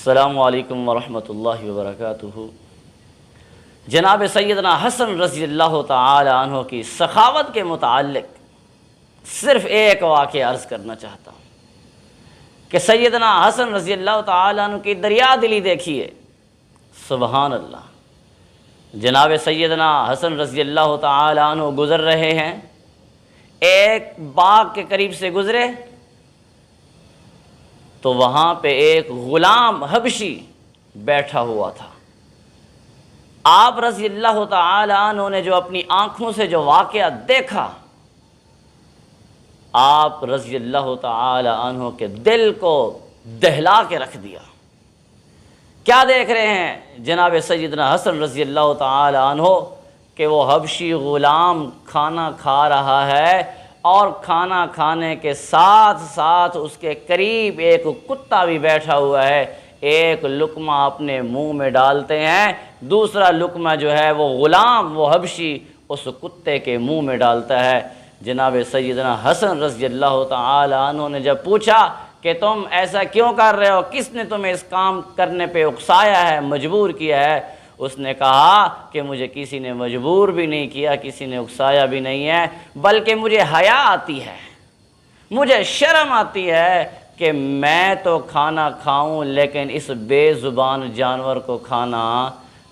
السلام علیکم ورحمۃ اللہ وبرکاتہ۔ جناب سیدنا حسن رضی اللہ تعالی عنہ کی سخاوت کے متعلق صرف ایک واقعہ عرض کرنا چاہتا ہوں کہ سیدنا حسن رضی اللہ تعالی عنہ کی دریا دلی دیکھیے، سبحان اللہ۔ جناب سیدنا حسن رضی اللہ تعالی عنہ گزر رہے ہیں، ایک باغ کے قریب سے گزرے تو وہاں پہ ایک غلام حبشی بیٹھا ہوا تھا۔ آپ رضی اللہ تعالی عنہ نے جو اپنی آنکھوں سے جو واقعہ دیکھا، آپ رضی اللہ تعالی عنہ کے دل کو دہلا کے رکھ دیا۔ کیا دیکھ رہے ہیں جناب سیدنا حسن رضی اللہ تعالی عنہ کہ وہ حبشی غلام کھانا کھا رہا ہے اور کھانا کھانے کے ساتھ ساتھ اس کے قریب ایک کتا بھی بیٹھا ہوا ہے۔ ایک لقمہ اپنے منہ میں ڈالتے ہیں، دوسرا لقمہ جو ہے وہ غلام وہ حبشی اس کتے کے منہ میں ڈالتا ہے۔ جناب سیدنا حسن رضی اللہ تعالی عنہ نے جب پوچھا کہ تم ایسا کیوں کر رہے ہو، کس نے تمہیں اس کام کرنے پہ اکسایا ہے، مجبور کیا ہے؟ اس نے کہا کہ مجھے کسی نے مجبور بھی نہیں کیا، کسی نے اکسایا بھی نہیں ہے، بلکہ مجھے حیا آتی ہے، مجھے شرم آتی ہے کہ میں تو کھانا کھاؤں لیکن اس بے زبان جانور کو کھانا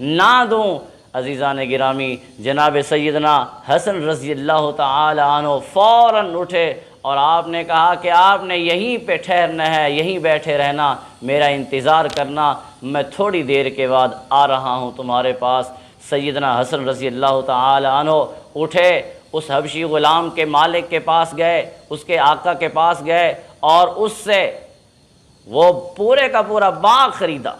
نہ دوں۔ عزیزان گرامی، جناب سیدنا حسن رضی اللہ تعالی عنہ فوراً اٹھے اور آپ نے کہا کہ آپ نے یہیں پہ ٹھہرنا ہے، یہیں بیٹھے رہنا، میرا انتظار کرنا، میں تھوڑی دیر کے بعد آ رہا ہوں تمہارے پاس۔ سیدنا حسن رضی اللہ تعالی عنہ اٹھے، اس حبشی غلام کے مالک کے پاس گئے، اس کے آقا کے پاس گئے اور اس سے وہ پورے کا پورا باغ خریدا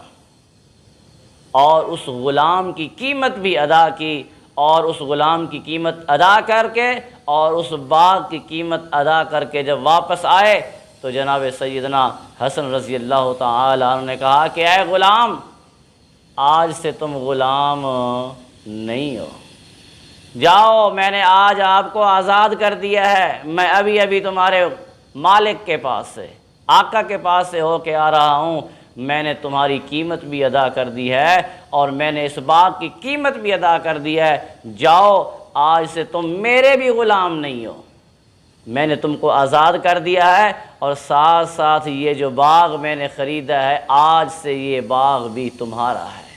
اور اس غلام کی قیمت بھی ادا کی، اور اس غلام کی قیمت ادا کر کے اور اس باغ کی قیمت ادا کر کے جب واپس آئے تو جناب سیدنا حسن رضی اللہ تعالی عنہ نے کہا کہ اے غلام، آج سے تم غلام نہیں ہو، جاؤ، میں نے آج آپ کو آزاد کر دیا ہے، میں ابھی ابھی تمہارے مالک کے پاس سے، آقا کے پاس سے ہو کے آ رہا ہوں، میں نے تمہاری قیمت بھی ادا کر دی ہے اور میں نے اس باغ کی قیمت بھی ادا کر دی ہے، جاؤ، آج سے تم میرے بھی غلام نہیں ہو، میں نے تم کو آزاد کر دیا ہے اور ساتھ ساتھ یہ جو باغ میں نے خریدا ہے آج سے یہ باغ بھی تمہارا ہے۔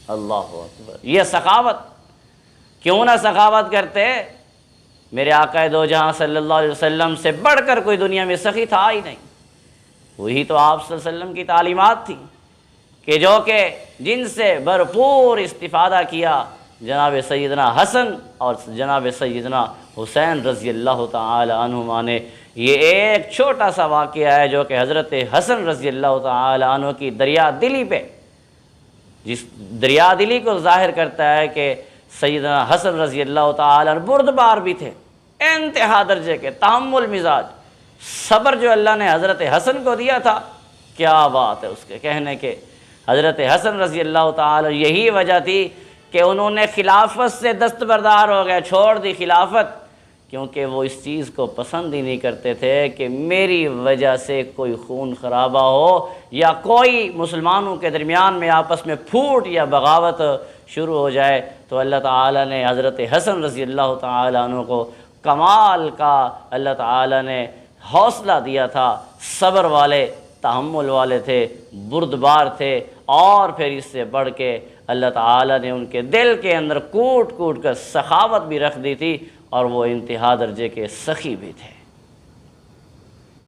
اللہ اکبر! یہ سخاوت، کیوں نہ سخاوت کرتے؟ میرے آقا دو جہاں صلی اللہ علیہ وسلم سے بڑھ کر کوئی دنیا میں سخی تھا ہی نہیں۔ وہی تو آپ صلی اللہ علیہ وسلم کی تعلیمات تھیں کہ جو کہ جن سے بھرپور استفادہ کیا جناب سیدنا حسن اور جناب سیدنا حسین رضی اللہ تعالی عنہما نے۔ یہ ایک چھوٹا سا واقعہ ہے جو کہ حضرت حسن رضی اللہ تعالی عنہ کی دریا دلی پہ، جس دریا دلی کو ظاہر کرتا ہے کہ سیدنا حسن رضی اللہ تعالی عنہ بردبار بھی تھے، انتہا درجے کے تحمل مزاج، صبر جو اللہ نے حضرت حسن کو دیا تھا، کیا بات ہے اس کے کہنے کے۔ حضرت حسن رضی اللہ تعالی، یہی وجہ تھی کہ انہوں نے خلافت سے دستبردار ہو گئے، چھوڑ دی خلافت، کیونکہ وہ اس چیز کو پسند ہی نہیں کرتے تھے کہ میری وجہ سے کوئی خون خرابہ ہو یا کوئی مسلمانوں کے درمیان میں آپس میں پھوٹ یا بغاوت شروع ہو جائے۔ تو اللہ تعالیٰ نے حضرت حسن رضی اللہ تعالی عنہ کو کمال کا اللہ تعالیٰ نے حوصلہ دیا تھا، صبر والے، تحمل والے تھے، بردبار تھے، اور پھر اس سے بڑھ کے اللہ تعالیٰ نے ان کے دل کے اندر کوٹ کوٹ کر سخاوت بھی رکھ دی تھی اور وہ انتہا درجے کے سخی بھی تھے۔